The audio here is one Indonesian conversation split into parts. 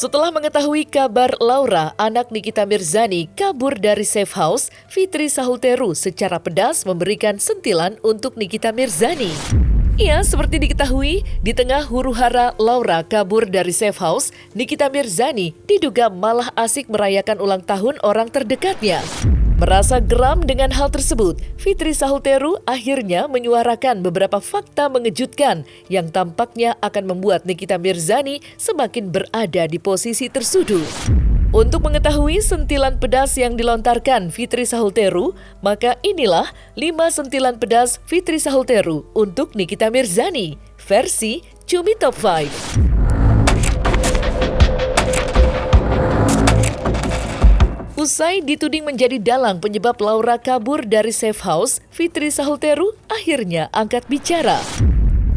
Setelah mengetahui kabar Laura, anak Nikita Mirzani, kabur dari safe house, Fitri Sahulteru secara pedas memberikan sentilan untuk Nikita Mirzani. Ya, seperti diketahui, di tengah huru-hara Laura kabur dari safe house, Nikita Mirzani diduga malah asik merayakan ulang tahun orang terdekatnya. Merasa geram dengan hal tersebut, Fitri Sahulteru akhirnya menyuarakan beberapa fakta mengejutkan yang tampaknya akan membuat Nikita Mirzani semakin berada di posisi tersudu. Untuk mengetahui sentilan pedas yang dilontarkan Fitri Sahulteru, maka inilah 5 sentilan pedas Fitri Sahulteru untuk Nikita Mirzani, versi Cumi Top 5. Usai dituding menjadi dalang penyebab Laura kabur dari safe house, Fitri Sahulteru akhirnya angkat bicara.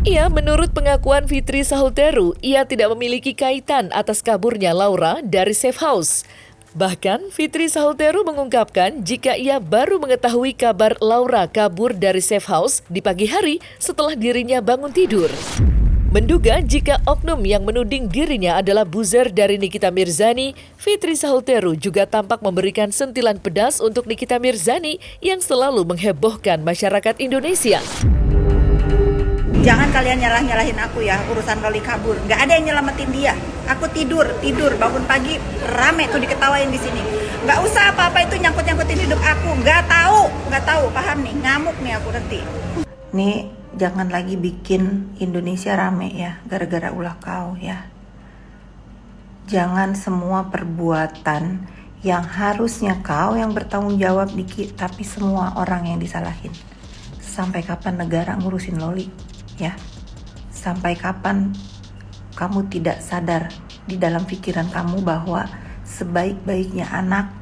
Menurut pengakuan Fitri Sahulteru, ia tidak memiliki kaitan atas kaburnya Laura dari safe house. Bahkan, Fitri Sahulteru mengungkapkan jika ia baru mengetahui kabar Laura kabur dari safe house di pagi hari setelah dirinya bangun tidur. Menduga jika oknum yang menuding dirinya adalah buzzer dari Nikita Mirzani, Fitri Sahulteru juga tampak memberikan sentilan pedas untuk Nikita Mirzani yang selalu menghebohkan masyarakat Indonesia. Jangan kalian nyalahin aku ya, urusan Loli kabur. Nggak ada yang nyelamatin dia. Aku tidur, bangun pagi, rame tuh diketawain di sini. Nggak usah apa-apa itu nyangkut-nyangkutin hidup aku. Nggak tahu, paham nih, ngamuk nih aku nanti. Nih, jangan lagi bikin Indonesia rame ya, gara-gara ulah kau ya. Jangan semua perbuatan yang harusnya kau yang bertanggung jawab dikit, tapi semua orang yang disalahin. Sampai kapan negara ngurusin Loli? Ya, sampai kapan kamu tidak sadar di dalam pikiran kamu bahwa sebaik-baiknya anak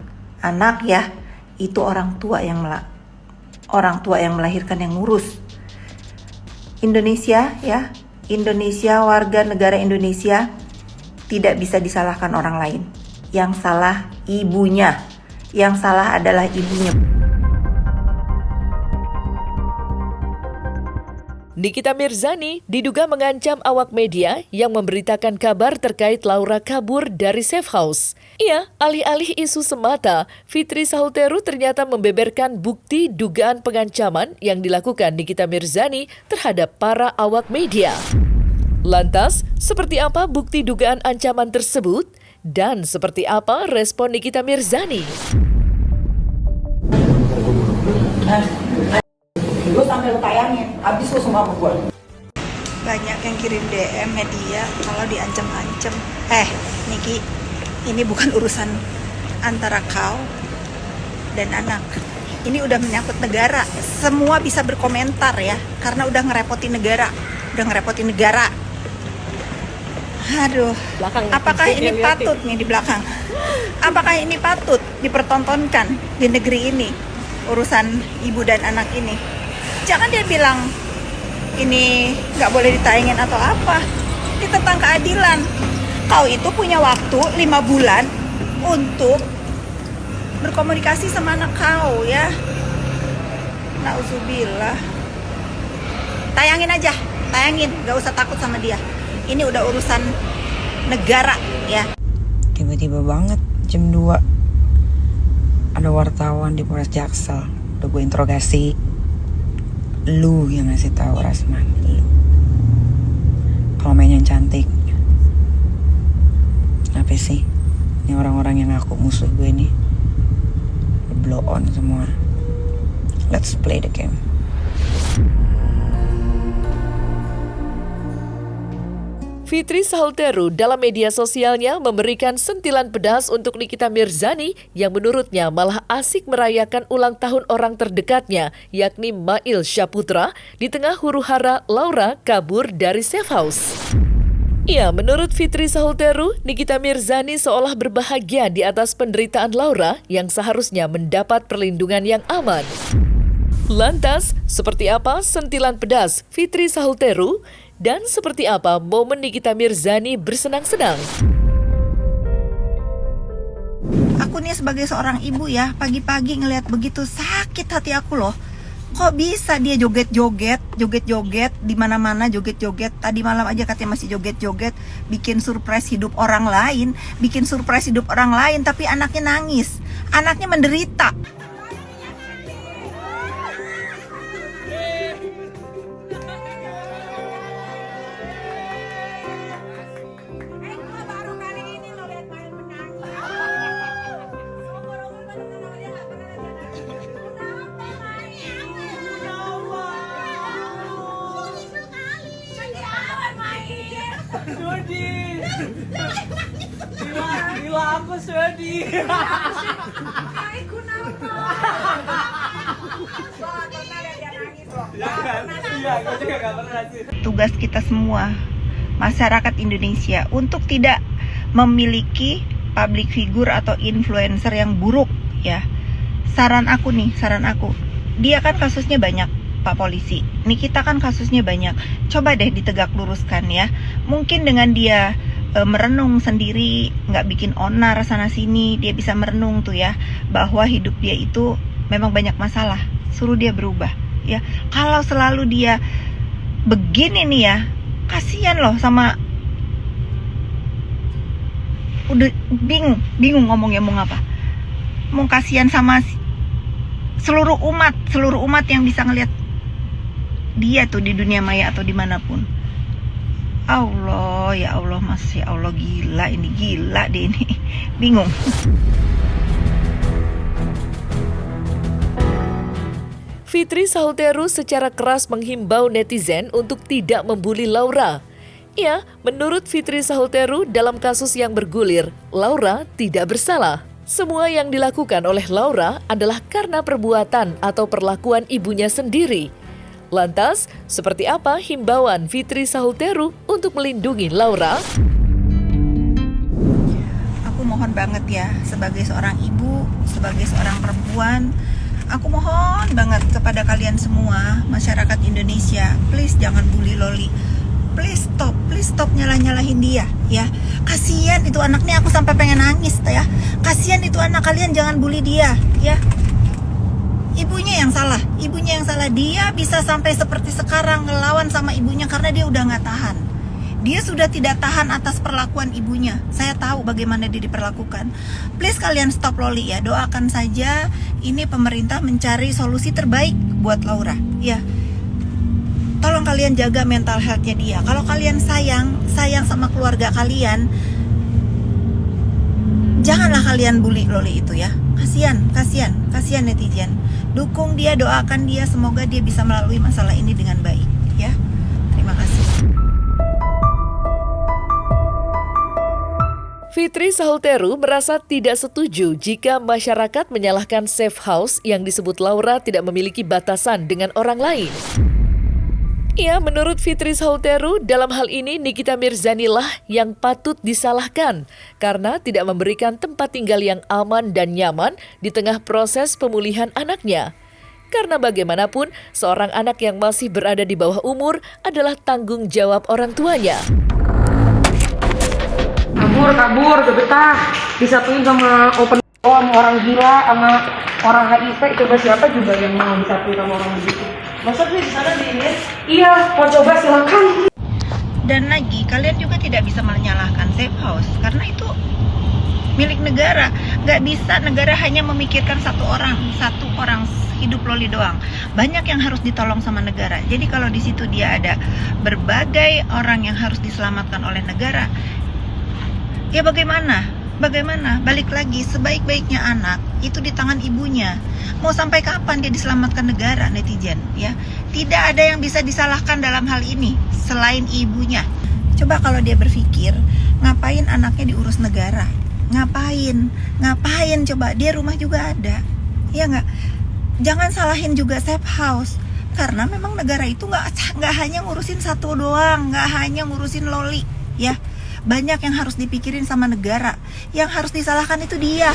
ya itu orang tua yang melahirkan, yang ngurus. Indonesia ya, Indonesia, warga negara Indonesia tidak bisa disalahkan orang lain. Yang salah ibunya, yang salah adalah ibunya. Nikita Mirzani diduga mengancam awak media yang memberitakan kabar terkait Laura kabur dari safe house. Alih-alih isu semata, Fitri Sahulteru ternyata membeberkan bukti dugaan pengancaman yang dilakukan Nikita Mirzani terhadap para awak media. Lantas, seperti apa bukti dugaan ancaman tersebut? Dan seperti apa respon Nikita Mirzani? Gue sampai lu tayangin, habis lu semua sama gue. Banyak yang kirim DM media kalau diancam-ancam. Niki, ini bukan urusan antara kau dan anak. Ini udah menyangkut negara. Semua bisa berkomentar ya, karena udah ngerepotin negara. Aduh, apakah ini patut nih di belakang? Apakah ini patut dipertontonkan di negeri ini? Urusan ibu dan anak ini. Jangan dia bilang ini nggak boleh ditayangin atau apa. Ini tentang keadilan. Kau itu punya waktu 5 bulan untuk berkomunikasi sama anak kau ya. Nauzubillah. Tayangin aja, nggak usah takut sama dia. Ini udah urusan negara ya. Tiba-tiba banget jam 2 ada wartawan di Polres Jaksel. Udah gue interogasi. Lu yang ngasih tahu Rasman, lu. Kalau mainnya cantik. Apa sih? Ini orang-orang yang ngaku musuh gue nih. Blow on semua. Let's play the game. Fitri Sahulteru dalam media sosialnya memberikan sentilan pedas untuk Nikita Mirzani yang menurutnya malah asik merayakan ulang tahun orang terdekatnya, yakni Mail Syaputra, di tengah huru-hara Laura kabur dari safe house. Menurut Fitri Sahulteru, Nikita Mirzani seolah berbahagia di atas penderitaan Laura yang seharusnya mendapat perlindungan yang aman. Lantas, seperti apa sentilan pedas Fitri Sahulteru? Dan seperti apa momen Nikita Mirzani bersenang-senang? Aku nih sebagai seorang ibu ya, pagi-pagi ngelihat begitu sakit hati aku loh. Kok bisa dia joget-joget di mana-mana, joget-joget. Tadi malam aja katanya masih joget-joget, bikin surprise hidup orang lain, tapi anaknya nangis, anaknya menderita. Sudi, gila aku Sudi. Tugas kita semua, masyarakat Indonesia, untuk tidak memiliki public figure atau influencer yang buruk ya. Saran aku, dia kan kasusnya banyak, Pak Polisi. Nikita kan kasusnya banyak. Coba deh ditegak luruskan ya. Mungkin dengan dia merenung sendiri, nggak bikin onar sana sini, dia bisa merenung tuh ya, bahwa hidup dia itu memang banyak masalah. Suruh dia berubah ya. Kalau selalu dia begini nih ya, kasihan loh sama, udah bingung ngomongnya mau apa. Mau kasihan sama seluruh umat yang bisa ngelihat dia tuh di dunia maya atau dimanapun. Allah, ya Allah, Masya Allah, gila deh ini. Bingung. Fitri Sahuteru secara keras menghimbau netizen untuk tidak membuli Laura. Ya, menurut Fitri Sahuteru dalam kasus yang bergulir, Laura tidak bersalah. Semua yang dilakukan oleh Laura adalah karena perbuatan atau perlakuan ibunya sendiri. Lantas, seperti apa himbauan Fitri Sahuteru untuk melindungi Laura? Aku mohon banget ya, sebagai seorang ibu, sebagai seorang perempuan, aku mohon banget kepada kalian semua, masyarakat Indonesia, please jangan bully Loli. Please stop nyalah-nyalahin dia ya. Kasihan itu anaknya, aku sampai pengen nangis ya. Kasihan itu anak, kalian jangan bully dia ya. Ibunya yang salah. Dia bisa sampai seperti sekarang ngelawan sama ibunya karena dia udah nggak tahan. Dia sudah tidak tahan atas perlakuan ibunya. Saya tahu bagaimana dia diperlakukan. Please kalian stop Loli ya. Doakan saja ini pemerintah mencari solusi terbaik buat Laura ya. Tolong kalian jaga mental health-nya dia. Kalau kalian sayang sama keluarga kalian, janganlah kalian bully Loli itu ya. Kasihan netizen. Dukung dia, doakan dia, semoga dia bisa melalui masalah ini dengan baik ya. Terima kasih. Fitri Sahuteru merasa tidak setuju jika masyarakat menyalahkan safe house yang disebut Laura tidak memiliki batasan dengan orang lain. Ya, menurut Fitri Sahuteru, dalam hal ini Nikita Mirzani lah yang patut disalahkan karena tidak memberikan tempat tinggal yang aman dan nyaman di tengah proses pemulihan anaknya. Karena bagaimanapun, seorang anak yang masih berada di bawah umur adalah tanggung jawab orang tuanya. Kabur, gak betah. Disatuin sama open sama orang gila, sama orang HIV, coba siapa juga yang mau disatuin sama orang begitu. Masa sih di sana di ini? Iya, mau coba silakan. Dan lagi, kalian juga tidak bisa menyalahkan safe house karena itu milik negara. Gak bisa negara hanya memikirkan satu orang hidup Loli doang. Banyak yang harus ditolong sama negara. Jadi kalau di situ dia ada berbagai orang yang harus diselamatkan oleh negara, ya bagaimana? Balik lagi, sebaik-baiknya anak itu di tangan ibunya. Mau sampai kapan dia diselamatkan negara, netizen ya? Tidak ada yang bisa disalahkan dalam hal ini selain ibunya. Coba kalau dia berpikir, ngapain anaknya diurus negara? Ngapain? Coba, dia rumah juga ada. Ya nggak? Jangan salahin juga safe house. Karena memang negara itu nggak hanya ngurusin satu doang, nggak hanya ngurusin Loli ya. Banyak yang harus dipikirin sama negara. Yang harus disalahkan itu dia.